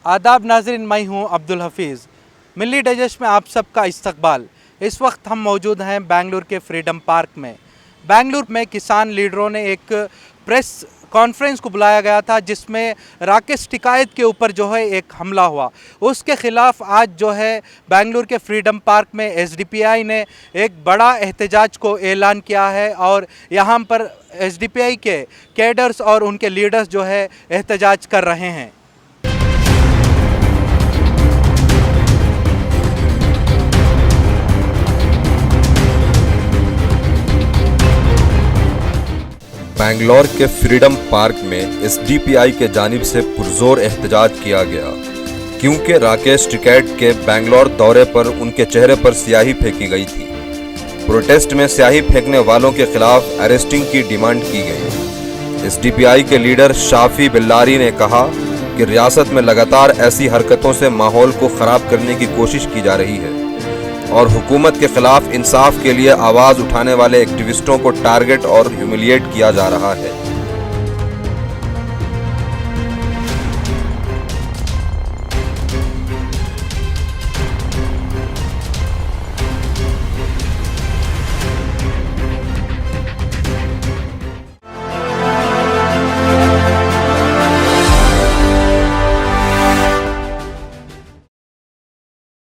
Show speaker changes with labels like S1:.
S1: आदाब नाज़रीन, मैं हूँ अब्दुल हफीज़। मिली डाइजेस्ट में आप सबका इस्तकबाल। इस वक्त हम मौजूद हैं बेंगलुरु के फ्रीडम पार्क में। बेंगलुरु में किसान लीडरों ने एक प्रेस कॉन्फ्रेंस को बुलाया गया था, जिसमें राकेश टिकैत के ऊपर जो है एक हमला हुआ। उसके ख़िलाफ़ आज जो है बेंगलुरु के फ्रीडम पार्क में एसडीपीआई ने एक बड़ा एहतजाज को ऐलान किया है और यहाँ पर एसडीपीआई के कैडर्स और उनके लीडर्स जो है एहतजाज कर रहे हैं।
S2: बेंगलोर के फ्रीडम पार्क में एसडीपीआई के जानिब से पुरजोर एहतजाज किया गया, क्योंकि राकेश टिकैत के बेंगलोर दौरे पर उनके चेहरे पर स्याही फेंकी गई थी। प्रोटेस्ट में स्याही फेंकने वालों के खिलाफ अरेस्टिंग की डिमांड की गई। एसडीपीआई के लीडर शाफी बिल्लारी ने कहा कि रियासत में लगातार ऐसी हरकतों से माहौल को ख़राब करने की कोशिश की जा रही है और हुकूमत के खिलाफ इंसाफ के लिए आवाज़ उठाने वाले एक्टिविस्टों को टारगेट और ह्यूमिलिएट किया जा रहा है।